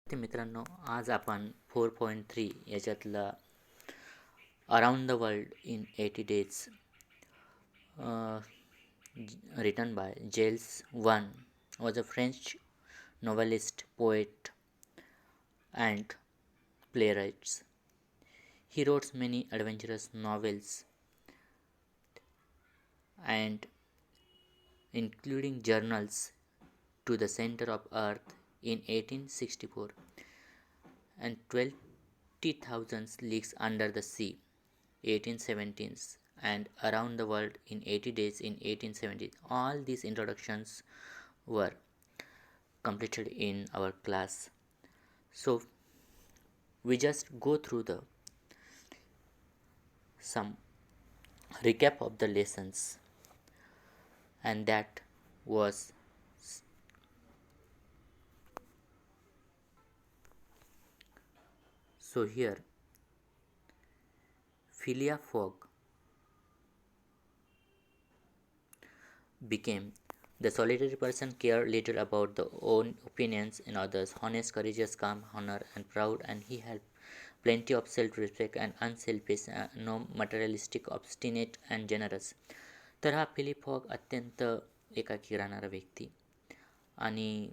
ते मित्रांनो, आज आपण 4.3 याच्यातला around the world in 80 days written by Gilles One was a French novelist, poet, and playwright. He wrote many adventurous novels and including journals to the center of earth in 1864 and 20,000 leagues under the sea 1817 and around the world in 80 days in 1870. All these introductions were completed in our class. So we just go through the some recap of the lessons, and that was so here Philia Fogg became the solitary person, cared little about the own opinions in others, honest, courageous, calm, honor and proud, and he had plenty of self-respect and unselfish, no materialistic, obstinate and generous. तर हा Philip fog अत्यंत एकाकी राहणारा व्यक्ती आणि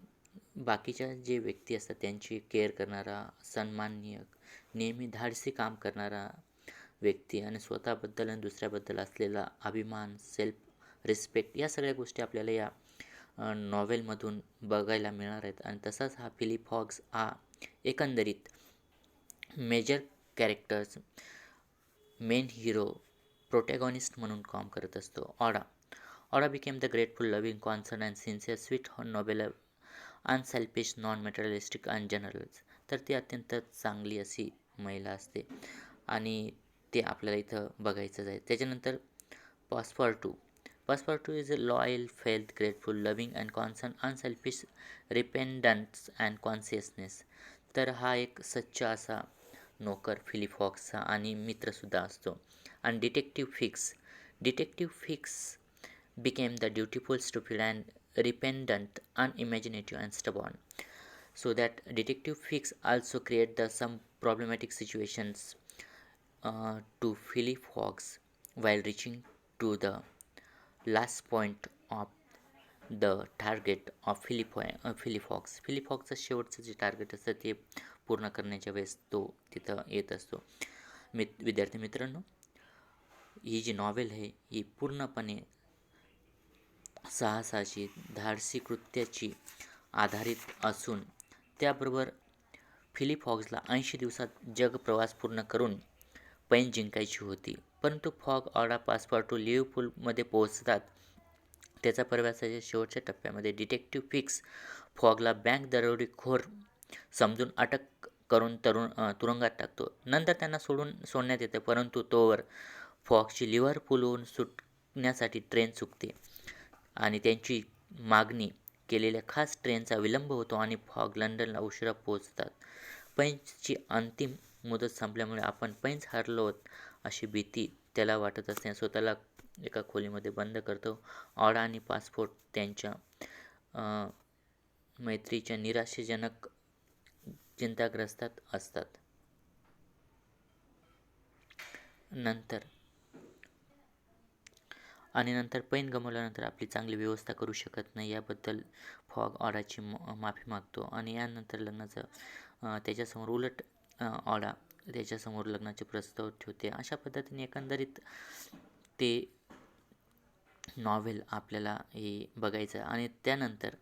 बाकीच्या जे व्यक्ती असतात त्यांची केअर करणारा, सन्माननीय, नेहमी धाडसी काम करणारा व्यक्ती आणि स्वतःबद्दल आणि दुसऱ्याबद्दल असलेला अभिमान, सेल्फ रिस्पेक्ट या सगळ्या गोष्टी आपल्याला या नॉवेलमधून बघायला मिळणार आहेत. आणि तसाच हा फिलिप फॉग्स हा एकंदरीत major characters, main hero, protagonist म्हणून काम करत असतो. Aouda became the grateful, loving, concern and sincere, sweet, noble, unselfish, non materialistic and generals. तर ती अत्यंत चांगली अशी महिला असते आणि ते आपल्याला इथं बघायचंच आहे. त्याच्यानंतर पासपोर्ट इज अ लॉयल, फेल्थ, grateful, loving and concern, unselfish, repentance and consciousness. तर हा एक सच्चा असा नोकर फिलिप फॉक्सचा आणि मित्रसुद्धा असतो. आणि detective fix became the dutiful, stupid, and repentant, unimaginative, and stubborn. So that Detective Fix also create the some problematic situations to Philip Fox while reaching to the last point of the target of Philip Fox. Philip फॉक्सचं शेवटचं जे target असतं ते पूर्ण करण्याच्या वेळेस तो तिथं येत असतो. विद्यार्थी मित्रांनो, ही जी नॉवेल आहे ही पूर्णपणे साहसाची, धाडसी कृत्याची आधारित असून त्याबरोबर फिलिप फॉग्सला 80 दिवसात जग प्रवास पूर्ण करून पैन जिंकायची होती. परंतु फॉग ऑडा पासपोर्ट लिव्हपूलमध्ये पोहोचतात. त्याचा प्रवासाच्या शेवटच्या टप्प्यामध्ये डिटेक्टिव्ह फिक्स फॉगला बँक दरोडेखोर समजून अटक करून तुरुंगात टाकतो. नंतर त्यांना सोडण्यात येते, परंतु तोवर फॉगची लिव्हरपूलहून सुटण्यासाठी ट्रेन चुकते आणि त्यांची मागणी केलेल्या खास ट्रेनचा विलंब होतो आणि फॉग लंडनला उशिरा पोहोचतात. पैंजची अंतिम मुदत संपल्यामुळे आपण पैंज हरलो अशी भीती त्याला वाटत असते. स्वतःला एका खोलीमध्ये बंद करतो. ऑडा आणि पासपोर्ट त्यांच्या मैत्रीच्या निराशाजनक चिंताग्रस्तात असतात. नंतर पैन गमावल्यानंतर आपली चांगली व्यवस्था करू शकत नाही याबद्दल फॉग ऑडाची माफी मागतो आणि यानंतर लग्नाचं त्याच्यासमोर उलट ऑडा त्याच्यासमोर लग्नाचे प्रस्ताव ठेवते. अशा पद्धतीने एकंदरीत ते नॉव्हेल आपल्याला हे बघायचं आणि त्यानंतर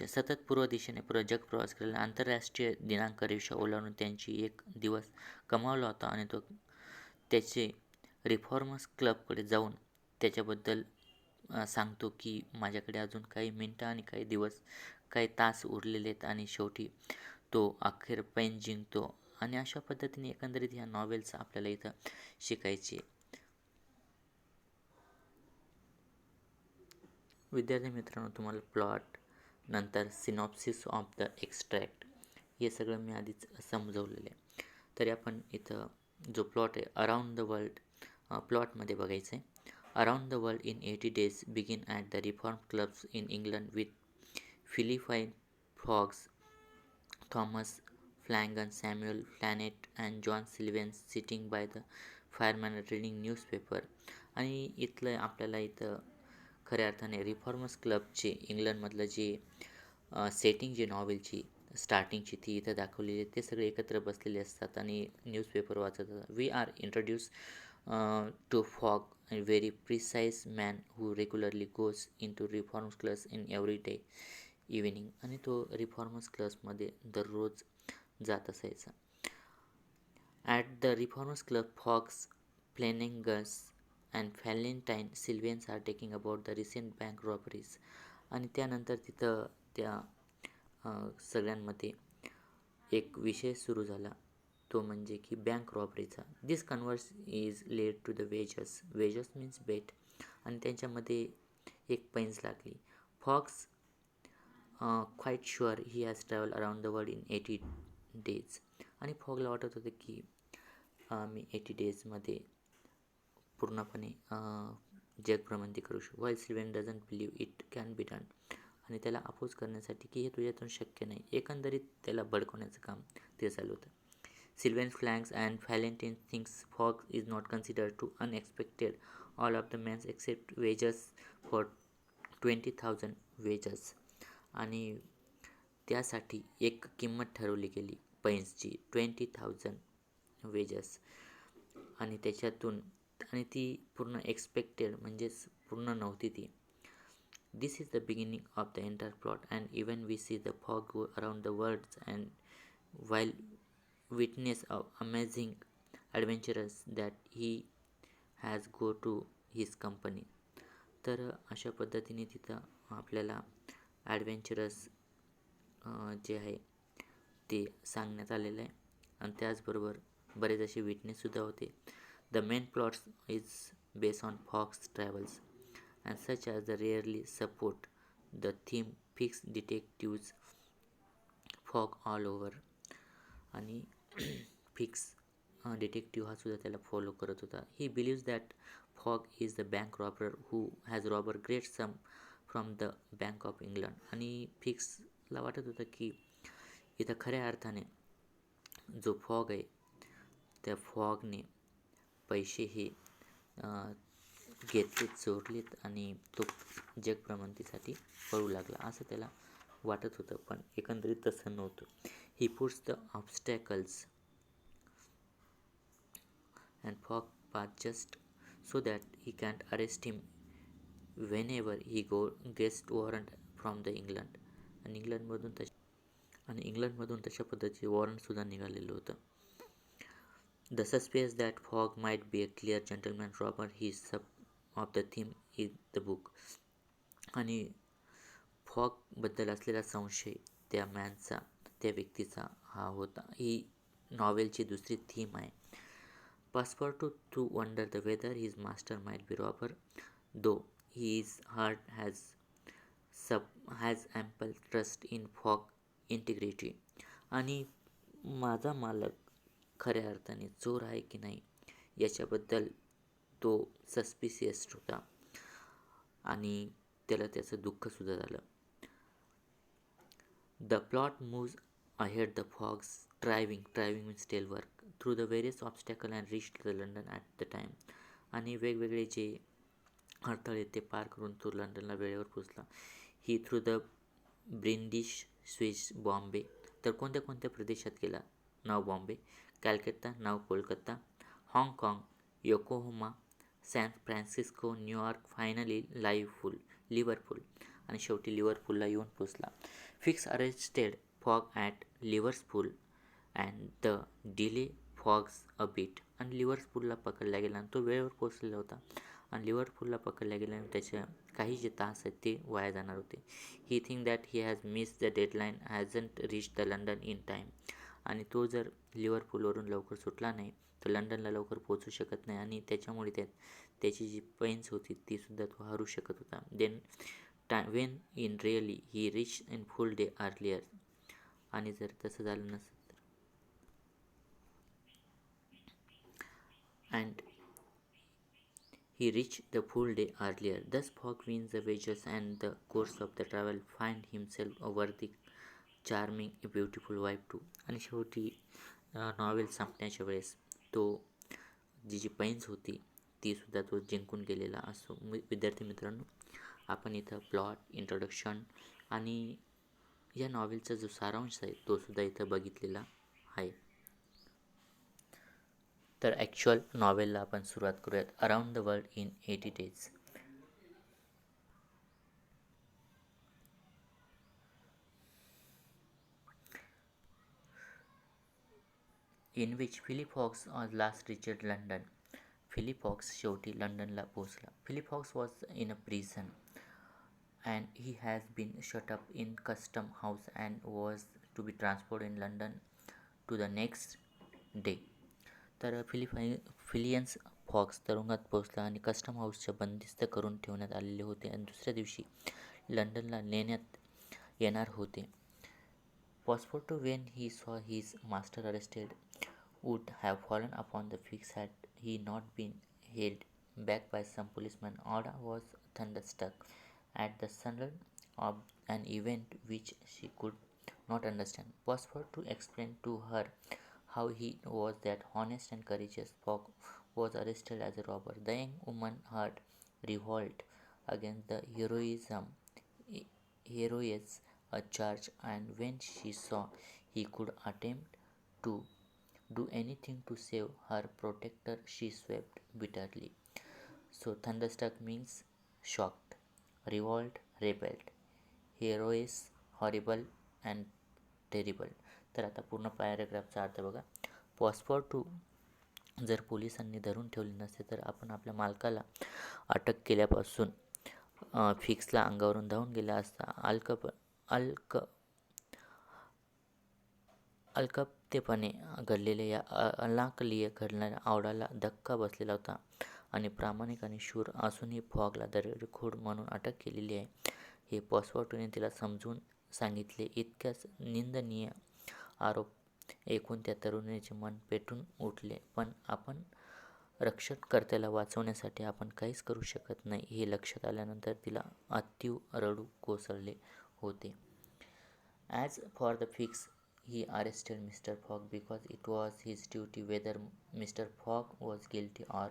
सतत पूर्व दिशेने जग प्रवास केलेला आंतरराष्ट्रीय दिनांक रेषा ओलांडून त्यांची एक दिवस कमावला होता आणि तो त्याचे रिफॉर्मर्स क्लबकडे जाऊन त्याच्याबद्दल सांगतो की माझ्याकडे अजून काही मिनटं आणि काही दिवस, काही तास उरलेले आहेत आणि शेवटी तो अखेर पैन जिंकतो. आणि अशा पद्धतीने एकंदरीत ह्या नॉवेल्स आपल्याला इथं शिकायची. विद्यार्थी मित्रांनो, तुम्हाला प्लॉट, नंतर सिनॉप्सिस ऑफ द एक्स्ट्रॅक्ट हे सगळं मी आधीच समजवलेलं आहे. तरी आपण इथं जो प्लॉट आहे अराउंड द वर्ल्ड प्लॉटमध्ये बघायचं आहे. Around the world in 80 days begin at the reform clubs in England with Philippine fogs Thomas Flanagan, Samuel Flannett and John Sullivan sitting by the fireman reading newspaper. आणि इथलं आपल्याला इथं खऱ्या अर्थाने reformers क्लबचे इंग्लंडमधलं जे सेटिंग जी नॉवेलची स्टार्टिंगची ती इथं दाखवलेली आहे ते सगळे एकत्र बसलेले असतात आणि न्यूजपेपर वाचत असतात. We are introduce to Fogg a very precise man who regularly goes in to reforms clubs in every day evening. आणि तो रिफॉर्मर्स क्लब्समध्ये दररोज जात असायचा. At the reformers club Fogg's Planingers and Valentine Sylvians are talking about the recent bank robberies. आणि त्यानंतर तिथं त्या सगळ्यांमध्ये एक विषय सुरू झाला तो म्हणजे की बँक रॉबरीचा. This converse is led to the वेजस. वेजस मीन्स बेट. आणि त्यांच्यामध्ये एक पैंज लागली. Fogg's quite sure he has travel around the world in 80 days. आणि फॉगला वाटत होतं की मी 80 डेजमध्ये पूर्णपणे जगभ्रमंती करू शकतो. While Sylvain doesn't believe it can be done. आणि त्याला अपोज करण्यासाठी की हे तुझ्यातून शक्य नाही, एकंदरीत त्याला भडकवण्याचं काम ते चालू होतं. Sullivan Flanks and Valentine think Fogg is not considered to unexpected all of the man's except वेजस फॉर 20,000 वेजस. आणि त्यासाठी एक किंमत ठरवली गेली पैन्सची 20,000 वेजस. आणि त्याच्यातून आणि ती पूर्ण एक्सपेक्टेड म्हणजेच पूर्ण नव्हती ती. This is the beginning of the entire plot and even we see the Fogg go around the world and while witness amazing adventures that he has go to his company. तर अशा पद्धतीने तिथं आपल्याला adventurous जे आहे ते सांगण्यात आलेलं आहे. आणि त्याचबरोबर बरेच असे विटनेससुद्धा होते. The main plots is based on Fogg's travels and such as the rarely support the theme Fix detectives Fogg all over. आणि फिक्स डिटेक्टिव्ह हा सुद्धा त्याला फॉलो करत होता. He believes that Fogg is the bank robber who has robber great sum from the bank of England. आणि फिक्सला वाटत होतं की इथं खऱ्या अर्थाने जो फॉग आहे त्या फॉगने पैसे हे घेतलेत, चोरलेत आणि तो जगभ्रमंतीसाठी पळू लागला असं त्याला वाटत होतं. पण एकंदरीत तसं नव्हतं. He puts the obstacles and fog path just so that he can't arrest him Wien ever he guest warrant from the England. आणि इंग्लंडमधून तशा पद्धतीचे वॉरंटसुद्धा निघालेलं होतं. The suspense that fog might be a clear gentleman robber he sub of the theme is the book. आणि फॉगबद्दल असलेला संशय त्या व्यक्तीचा हा होता. ही नॉवेलची दुसरी थीम आहे. Passepartout to wonder the whether his master might be robber though his heart has ample trust in Fogg integrity. आणि माझा मालक खऱ्या अर्थाने चोर आहे की नाही याच्याबद्दल तो सस्पिशियस होता आणि त्याला त्याचं दुःखसुद्धा झालं. The plot moves ahead the Fogg's driving means tell work through the various obstacle and reach the London at the time. आणि वेगवेगळे जे अडथळे ते पार करून तो लंडनला वेळेवर पोचला. He through the British Swiss Bombay. तर कोणत्या कोणत्या प्रदेशात गेला? नाव बॉम्बे, कॅलकत्ता, नाव कोलकाता, हाँगकाँग, Yokohama, San Francisco, New York, finally Liverpool. आणि शेवटी लिव्हरपूलला येऊन पोचला. Fix arrested Fogg at Liverpool and the delay Fogg's a beat. आणि लिव्हरपूलला पकडला गेला आणि तो वेळेवर पोचलेला होता. आणि लिव्हरपूलला पकडल्या गेल्याने त्याच्या काही जे तास आहेत ते वाया जाणार होते. He think that he has miss the deadline hasn't reach the London in time. आणि तो जर लिव्हरपूलवरून लवकर सुटला नाही तर लंडनला लवकर पोचू शकत नाही आणि त्याच्यामुळे त्याची जी पैन्स होती तीसुद्धा तो हरू शकत होता. Then when in really he reach in full day earlier. आणि जर तसं झालं नसतं तर and he reached the full day earlier. Thus Fogg wins the wages and the course of the travel find himself a worthy charming a beautiful wife too. आणि शेवटी novel संपण्याच्या वेळेस तो जी पैंज होती ती सुद्धा तो जिंकून गेलेला असतो. विद्यार्थी मित्रांनो, आपण इथं प्लॉट, इंट्रोडक्शन आणि या नॉवेलचा जो सारांश आहे तो सुद्धा इथं बघितलेला आहे. तर ॲक्च्युअल नॉवेलला आपण सुरुवात करूयात. Around the world in 80 days. In which Phileas हॉक्स लास्ट रिचड लंडन. फिलिप हॉक्स शेवटी लंडनला पोहोचला. फिलिप हॉक्स was in a prison and he has been shut up in custom house and was to be transported in London to the next day. तर फिलियन्स fox तुरुंगात पोहोचला आणि कस्टम हाऊसच्या बंदिस्त करून ठेवण्यात आलेले होते आणि दुसऱ्या दिवशी लंडनला नेण्यात येणार होते. Passepartout, when he saw his master arrested, would have fallen upon the fix had he not been held back by some policemen. Ada was thunderstruck at the sudden of an event which she could not understand. Passepartout explained to her how he was that honest and courageous folk was arrested as a robber. The young woman had revolted against the heroes a charge, and when she saw he could attempt to do anything to save her protector, she wept bitterly. So, thunderstruck means shocked, revolt, rebelled, heroes, horrible and terrible. तर आता पूर्ण पॅराग्राफचा अर्थ बघा. पॉस्पोर्टू जर पोलिसांनी धरून ठेवले नसते तर आपण आपल्या मालकाला अटक केल्यापासून फिक्सला अंगावरून धावून गेला असता. अल्कपतेपणे घडलेल्या या अनाकलीय घडणाऱ्या आवडाला धक्का बसलेला होता आणि प्रामाणिक आणि शूर असूनही फॉगला दरोडेखोर म्हणून अटक केलेली आहे हे पॉस्पोर्टूने तिला समजून सांगितले. इतक्याच निंदनीय आरोप ऐकून त्या तरुणीचे मन पेटून उठले. पण आपण रक्षणकर्त्याला वाचवण्यासाठी आपण काहीच करू शकत नाही हे लक्षात आल्यानंतर तिला अतीव रडू कोसळले होते. As for the fix, he arrested Mr. Fogg because it was his duty whether Mr. Fogg was guilty or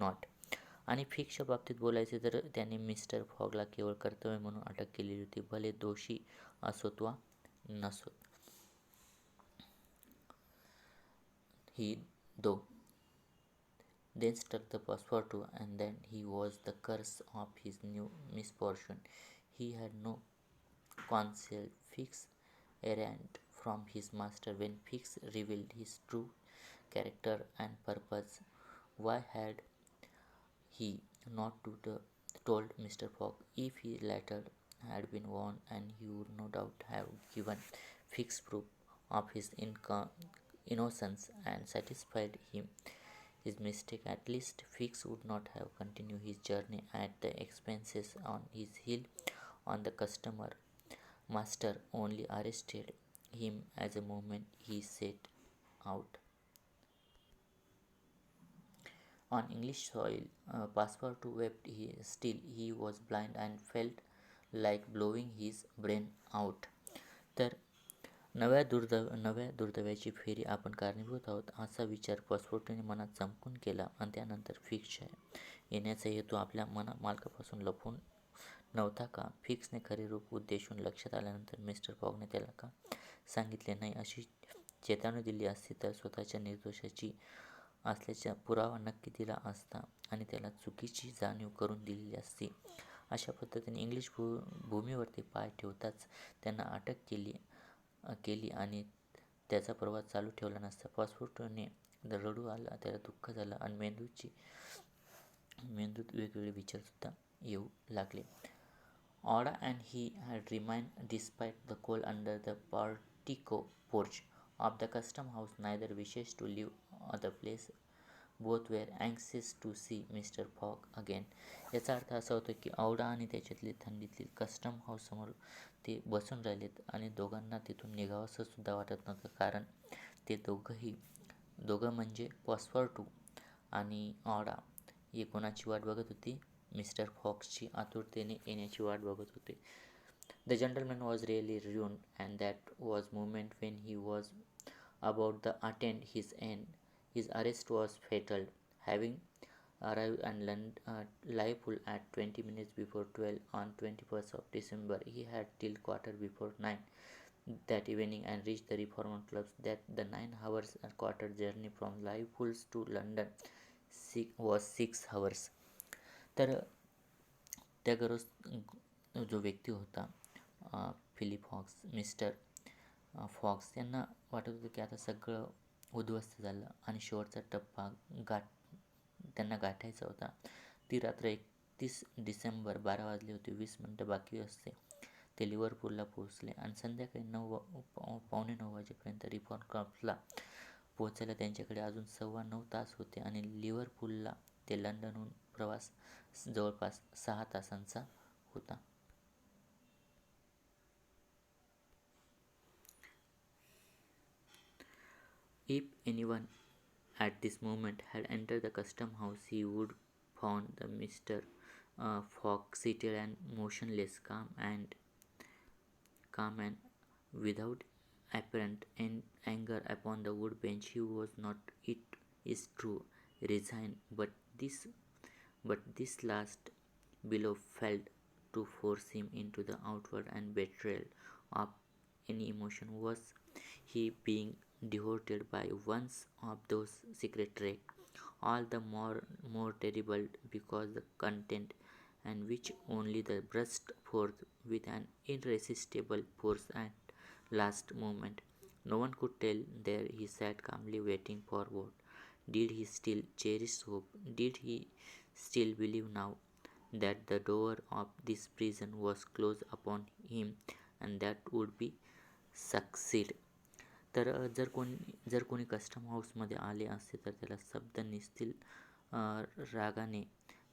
not. आणि फिक्सच्या बाबतीत बोलायचे तर त्याने मिस्टर फॉगला केवळ कर्तव्य म्हणून अटक केलेली होती, भले दोषी असोत वा नसोत. He though then struck the passepartout, and then he was the curse of his new misfortune. He had no counsel. Fix errant from his master. When Fix revealed his true character and purpose, why had he not told Mr. Fogg? If he later had been warned, and he would no doubt have given Fix proof of his innocence and satisfied him his mistake, at least Fix would not have continued his journey at the expenses on his heel on the customer. Master only arrested him as a moment he set out. On English soil, Passepartout wept. He was blind and felt like blowing his brain out. तर नव्या दुर्दैवाची फेरी आपण कारणीभूत आहोत असा विचार पासपोर्टने मनात चमकून केला आणि त्यानंतर फिक्सच्या येण्याचा हेतू आपल्या मालकापासून लपवून नव्हता का? फिक्सने खरे रूप उद्देशून लक्षात आल्यानंतर मिस्टर फॉगने त्याला का सांगितले नाही अशी चेतावणी दिली असती तर स्वतःच्या निर्दोषाची असल्याचा पुरावा नक्की दिला असता आणि त्याला चुकीची जाणीव करून दिलेली असती. अशा पद्धतीने इंग्लिश भूमीवरती पाय ठेवताच त्यांना अटक केली आणि त्याचा प्रवास चालू ठेवला नसता. पासपोर्टने रडू आला, त्याला दुःख झालं आणि मेंदूत वेगवेगळे विचारसुद्धा येऊ लागले. Oda and he had remained despite the cold under the portico porch of the custom house. Neither wishes to leave the place. Both were anxious to see Mr. Fogg again. याचा अर्थ असा होतो की औडा आणि त्याच्यातली थंडीतली कस्टम हाऊससमोर ते बसून राहिलेत आणि दोघांना तिथून निघावंसं सुद्धा वाटत नव्हतं, कारण ते दोघं म्हणजे पासपोर्टू आणि ऑडा हे कोणाची वाट बघत होती? मिस्टर फॉक्सची आतुरतेने येण्याची वाट बघत होते. The gentleman was really ruined, and that was moment when he was about to attain his end. His arrest was fatal. Having arrived at Liverpool at 20 minutes before 12 on 21st of December, he had till quarter before 9 that evening and reached the Reformer clubs. That the 9 hours and quarter journey from Liverpool to London was 6 hours. तर त्या गरोज जो व्यक्ती होता Philip fox mister fox यांना वाटत होतं की आता सगळं उद्ध्वस्त झालं आणि शेवटचा टप्पा त्यांना गाठायचा होता. ती रात्र 31 डिसेंबर 12 वाजले होते. 20 मिनटं बाकी असते ते लिव्हरपूलला पोहोचले आणि संध्याकाळी 9 वाजेपर्यंत रिफॉर्म क्लबला पोहोचायला त्यांच्याकडे अजून 9.25 तास होते आणि लिव्हरपूलला ते लंडनहून प्रवास जवळपास 6 तासांचा होता. If anyone at this moment had entered the custom house, he would found the Mr. Fogg seated and motionless, calm and without apparent anger upon the wood bench. He was not, it is true, resigned, but this last blow failed to force him into the outward and betrayal of any emotion. Was he being devoted by one of those secret traits, all the more terrible because the content and which only the burst forth with an irresistible force at last moment? No one could tell. There he sat calmly waiting for what. Did he still cherish hope? Did he still believe now that the door of this prison was closed upon him and that would be succeed? तर जर कोणी custom हाऊसमध्ये आले असते तर त्याला शब्द निसतील रागाने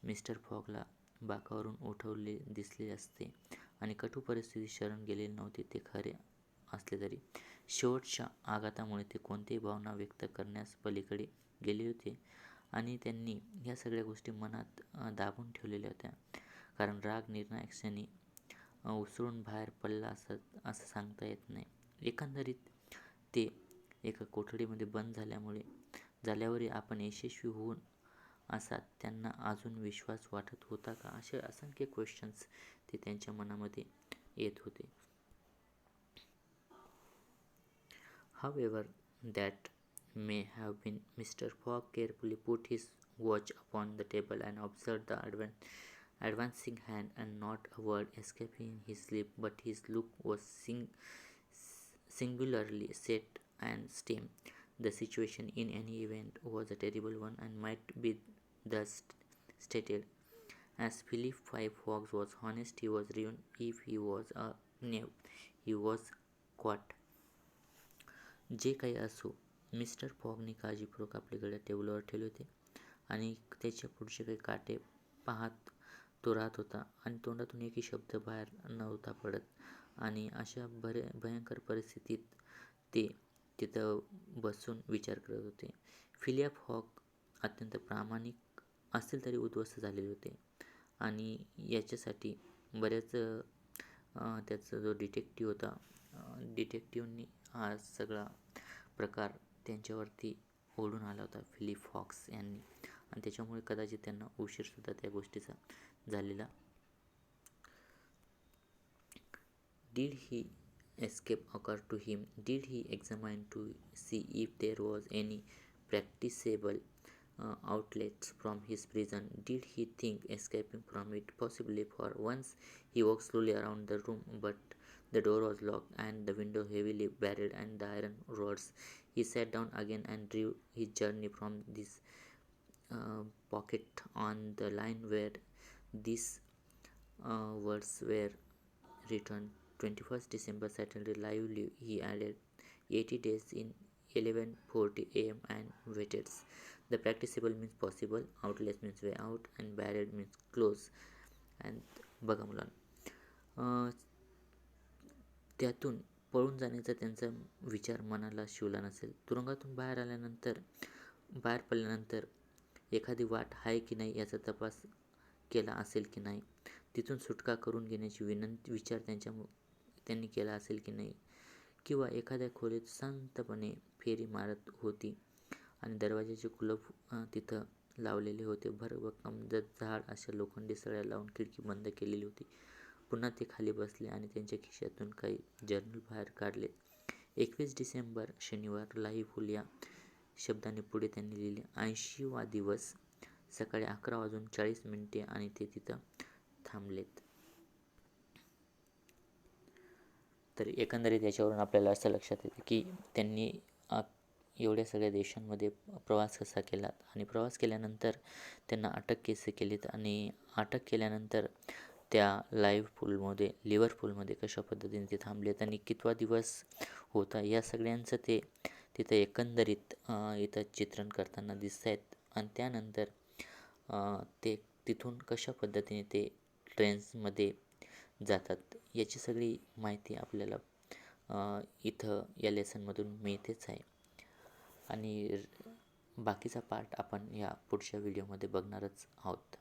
मिस्टर फॉगला बाकावरून उठवले दिसले असते आणि कटू परिस्थितीत शरण गेलेले नव्हते ते खरे असले तरी. शेवटच्या आघातामुळे ते कोणत्याही भावना व्यक्त करण्यास पलीकडे गेले होते आणि त्यांनी ह्या सगळ्या गोष्टी मनात दाबून ठेवलेल्या होत्या, कारण राग निर्णायक क्षणी उसळून बाहेर पडला असं सांगता येत नाही. एकंदरीत ते एका कोठडीमध्ये बंद झाल्यावरही आपण यशस्वी होऊन असा त्यांना अजून विश्वास वाटत होता का, असे असंख्य क्वेश्चन्स ते त्यांच्या मनामध्ये येत होते. However that may have been, Mr. Fogg carefully put his watch upon the table and observed the advancing hand, and not a word escaping his lip, but his look was singularly set and stern. The situation in any event was a terrible one and might be thus stated. As Philip Fogg was honest, he was ruined. If he was a knave, he was caught. जे काही असो, mister फॉगने काळजीपूर्वक आपले घड्याळ टेबलवर ठेवले होते आणि त्याच्या पुढचे काही काटे पाहत तो राहत होता आणि तोंडातून एकही शब्द बाहेर नव्हता पडत. आणि अशा भयंकर परिस्थितीत ते तिथं बसून विचार करत होते. फिलिप फॉग अत्यंत प्रामाणिक असतील तरी उद्ध्वस्त झालेले होते आणि याच्यासाठी बऱ्याच त्याचा जो डिटेक्टिव्ह होता, डिटेक्टिव्हनी हा सगळा प्रकार त्यांच्यावरती ओढून आला होता फिलिप फॉक्स यांनी, आणि त्याच्यामुळे कदाचित त्यांना उशीरसुद्धा त्या गोष्टीचा झालेला. Did he escape occur to him? Did he examine to see if there was any practicable outlet from his prison? Did he think escaping from it? Possibly. For once he walked slowly around the room, but the door was locked and the window heavily barred and the iron rods. He sat down again and drew his journey from this pocket on the line where these words were written. 21st December, Saturday, lively. He added 80 days in 11:40 a.m. and waited. The practicable means possible, outless means way out, and barred means close. And बघा मुलांना, त्यातून पळून जाण्याचा त्यांचा विचार मनाला शिवला नसेल. तुरुंगातून बाहेर पडल्यानंतर एखादी वाट आहे की नाही याचा तपास केला असेल की नाही तिथून सुटका करून घेण्याची विचार त्यांनी केला असेल की नाही, किंवा एखाद्या खोलीत शांतपणे फेरी मारत होती आणि दरवाजाचे कुलूप तिथं लावलेले होते. भरभक्कम झाड अशा लोखंडी सळ्या लावून खिडकी बंद केलेली होती. पुन्हा ते खाली बसले आणि त्यांच्या खिशातून काही जर्नल बाहेर काढले. 21 डिसेंबर शनिवार, लाईव्ह फुल या शब्दाने पुढे त्यांनी लिहिले. 80वा दिवस. सकाळी 11:40 आणि ते तिथं थांबलेत. तर एकंदरीत याच्यावरून आपल्याला असं लक्षात येतं की त्यांनी एवढ्या सगळ्या देशांमध्ये प्रवास कसा केला आणि प्रवास केल्यानंतर त्यांना अटक कसे केलीत आणि अटक केल्यानंतर त्या लिव्हरपूलमध्ये कशा पद्धतीने ते थांबलेत आणि कितवा दिवस होता, या सगळ्यांचं ते तिथं एकंदरीत इथं चित्रण करताना दिसत आहेत. आणि त्यानंतर ते तिथून कशा पद्धतीने ते ट्रेन्समध्ये जातात याची सगळी माहिती आपल्याला इथं या लेसनमधून मिळतेच आहे. आणि बाकीचा पार्ट आपण या पुढच्या व्हिडिओमध्ये बघणारच आहोत.